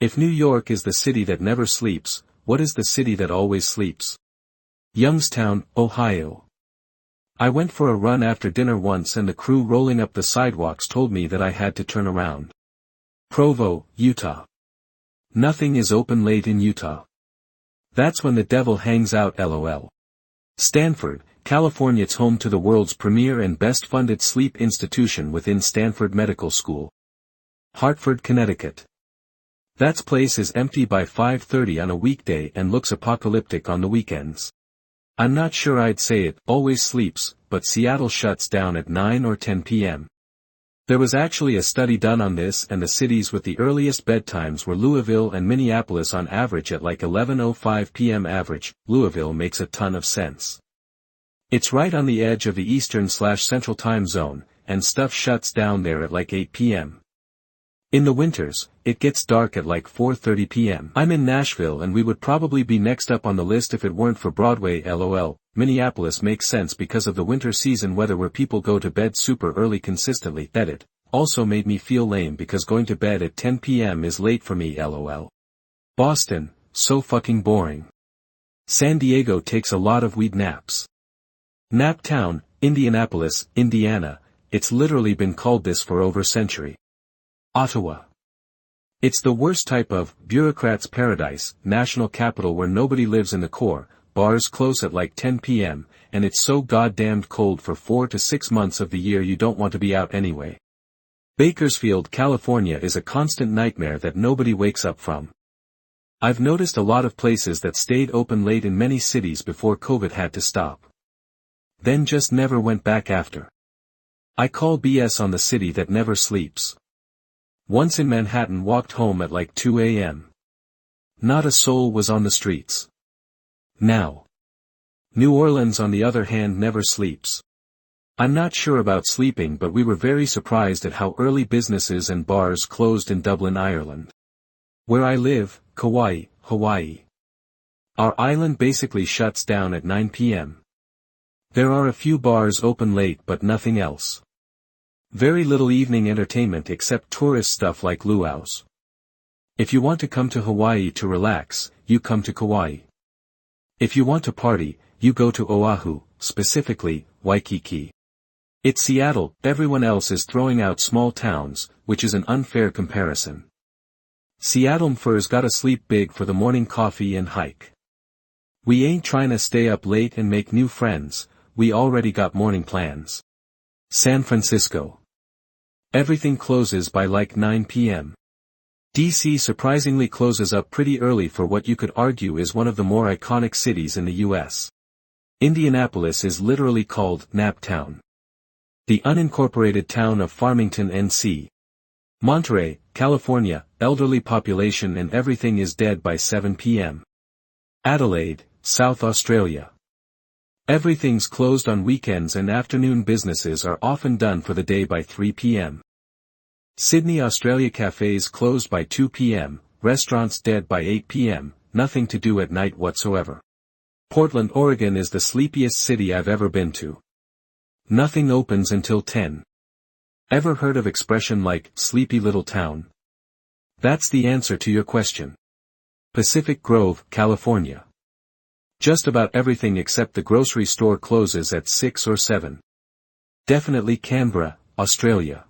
If New York is the city that never sleeps, what is the city that always sleeps? Youngstown, Ohio. I went for a run after dinner once and the crew rolling up the sidewalks told me that I had to turn around. Provo, Utah. Nothing is open late in Utah. That's when the devil hangs out, lol. Stanford, California. It's home to the world's premier and best-funded sleep institution within Stanford Medical School. Hartford, Connecticut. That place is empty by 5:30 on a weekday and looks apocalyptic on the weekends. I'm not sure I'd say it always sleeps, but Seattle shuts down at 9 or 10 p.m. There was actually a study done on this, and the cities with the earliest bedtimes were Louisville and Minneapolis, on average at like 11:05 p.m. average. Louisville makes a ton of sense. It's right on the edge of the Eastern/Central time zone, and stuff shuts down there at like 8 p.m. In the winters, it gets dark at like 4:30 p.m. I'm in Nashville and we would probably be next up on the list if it weren't for Broadway, lol. Minneapolis makes sense because of the winter season weather where people go to bed super early consistently. Edit. Also made me feel lame because going to bed at 10 p.m. is late for me, lol. Boston, so fucking boring. San Diego takes a lot of weed naps. Naptown, Indianapolis, Indiana. It's literally been called this for over a century. Ottawa. It's the worst type of bureaucrat's paradise, national capital where nobody lives in the core, bars close at like 10 p.m., and it's so goddamned cold for 4 to 6 months of the year you don't want to be out anyway. Bakersfield, California is a constant nightmare that nobody wakes up from. I've noticed a lot of places that stayed open late in many cities before COVID had to stop. Then just never went back after. I call BS on the city that never sleeps. Once in Manhattan, walked home at like 2 a.m. Not a soul was on the streets. Now. New Orleans on the other hand never sleeps. I'm not sure about sleeping, but we were very surprised at how early businesses and bars closed in Dublin, Ireland. Where I live, Kauai, Hawaii. Our island basically shuts down at 9 p.m. There are a few bars open late but nothing else. Very little evening entertainment except tourist stuff like luau's. If you want to come to Hawaii to relax, you come to Kauai. If you want to party, you go to Oahu, specifically, Waikiki. It's Seattle, everyone else is throwing out small towns, which is an unfair comparison. Seattle'mfers gotta sleep big for the morning coffee and hike. We ain't trying to stay up late and make new friends, we already got morning plans. San Francisco. Everything closes by like 9 p.m. DC surprisingly closes up pretty early for what you could argue is one of the more iconic cities in the U.S. Indianapolis is literally called Naptown. The unincorporated town of Farmington, NC. Monterey, California, elderly population and everything is dead by 7 p.m. Adelaide, South Australia. Everything's closed on weekends and afternoon businesses are often done for the day by 3 p.m. Sydney, Australia. Cafes closed by 2 p.m., restaurants dead by 8 p.m., nothing to do at night whatsoever. Portland, Oregon is the sleepiest city I've ever been to. Nothing opens until 10. Ever heard of expression like, sleepy little town? That's the answer to your question. Pacific Grove, California. Just about everything except the grocery store closes at 6 or 7. Definitely Canberra, Australia.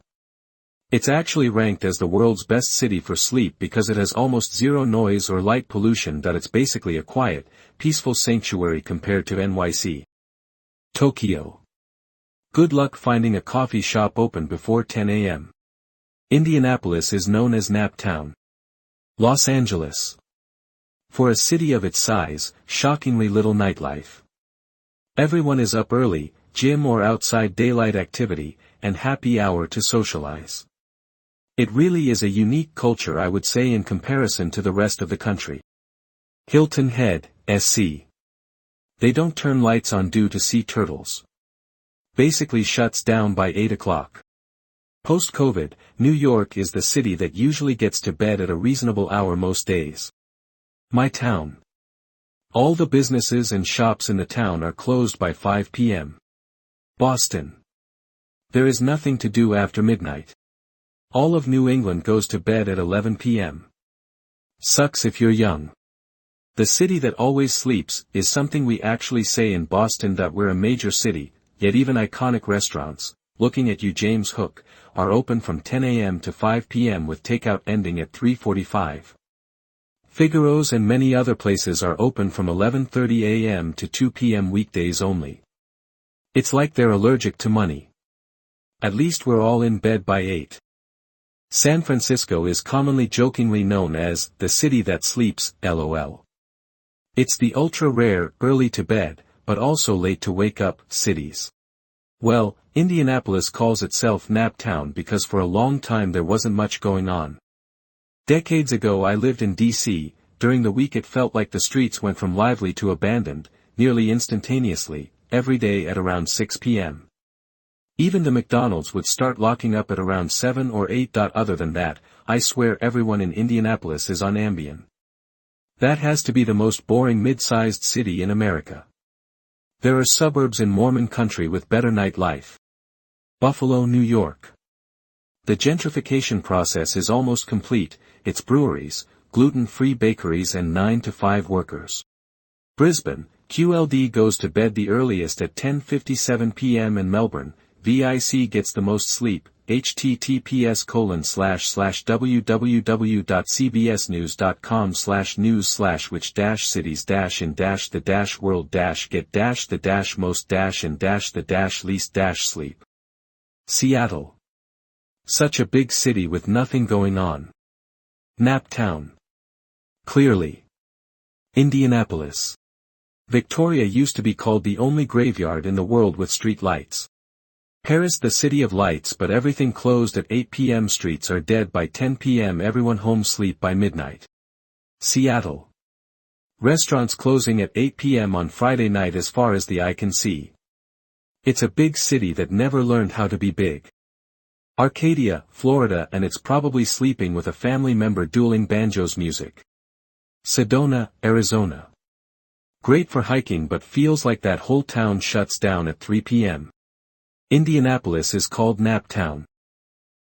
It's actually ranked as the world's best city for sleep because it has almost zero noise or light pollution. It's basically a quiet, peaceful sanctuary compared to NYC. Tokyo. Good luck finding a coffee shop open before 10 a.m. Indianapolis is known as Naptown. Los Angeles. For a city of its size, shockingly little nightlife. Everyone is up early, gym or outside daylight activity, and happy hour to socialize. It really is a unique culture, I would say, in comparison to the rest of the country. Hilton Head, SC. They don't turn lights on due to sea turtles. Basically shuts down by 8 o'clock. Post-COVID, New York is the city that usually gets to bed at a reasonable hour most days. My town. All the businesses and shops in the town are closed by 5 p.m. Boston. There is nothing to do after midnight. All of New England goes to bed at 11 p.m. Sucks if you're young. The city that always sleeps is something we actually say in Boston that we're a major city, yet even iconic restaurants, looking at you James Hook, are open from 10 a.m. to 5 p.m. with takeout ending at 3:45. Figaro's and many other places are open from 11:30 a.m. to 2 p.m. weekdays only. It's like they're allergic to money. At least we're all in bed by 8. San Francisco is commonly jokingly known as the city that sleeps, lol. It's the ultra-rare, early to bed, but also late to wake up, cities. Well, Indianapolis calls itself Nap Town because for a long time there wasn't much going on. Decades ago I lived in D.C., during the week it felt like the streets went from lively to abandoned, nearly instantaneously, every day at around 6 p.m. Even the McDonald's would start locking up at around 7 or 8. Other than that, I swear everyone in Indianapolis is on Ambien. That has to be the most boring mid-sized city in America. There are suburbs in Mormon country with better nightlife. Buffalo, New York. The gentrification process is almost complete, it's breweries, gluten-free bakeries and 9 to 5 workers. Brisbane, QLD goes to bed the earliest at 10:57 p.m. and Melbourne, VIC gets the most sleep, https://www.cbsnews.com/news/which-cities-in-the-most-and-the-least-sleep. Seattle. Such a big city with nothing going on. Nap Town. Clearly. Indianapolis. Victoria used to be called the only graveyard in the world with street lights. Paris the city of lights but everything closed at 8 p.m. Streets are dead by 10 p.m. Everyone home sleep by midnight. Seattle. Restaurants closing at 8 p.m. on Friday night as far as the eye can see. It's a big city that never learned how to be big. Arcadia, Florida and it's probably sleeping with a family member dueling banjos music. Sedona, Arizona. Great for hiking but feels like that whole town shuts down at 3 p.m. Indianapolis is called Nap Town.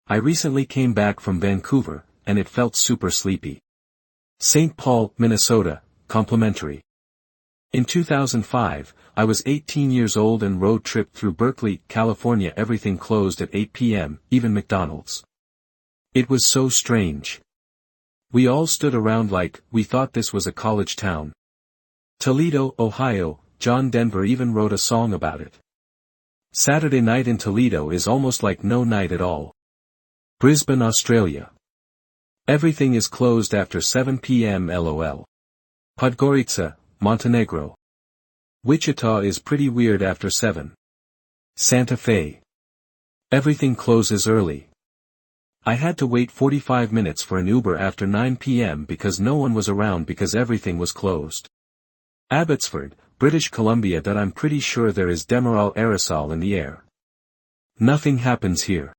I recently came back from Vancouver, and it felt super sleepy. St. Paul, Minnesota, complimentary. In 2005, I was 18 years old and road tripped through Berkeley, California. Everything closed at 8 p.m., even McDonald's. It was so strange. We all stood around like, we thought this was a college town. Toledo, Ohio, John Denver even wrote a song about it. Saturday night in Toledo is almost like no night at all. Brisbane, Australia. Everything is closed after 7 p.m. lol. Podgorica, Montenegro. Wichita is pretty weird after 7. Santa Fe. Everything closes early. I had to wait 45 minutes for an Uber after 9 p.m. because no one was around because everything was closed. Abbotsford, British Columbia. That I'm pretty sure there is Demerol aerosol in the air. Nothing happens here.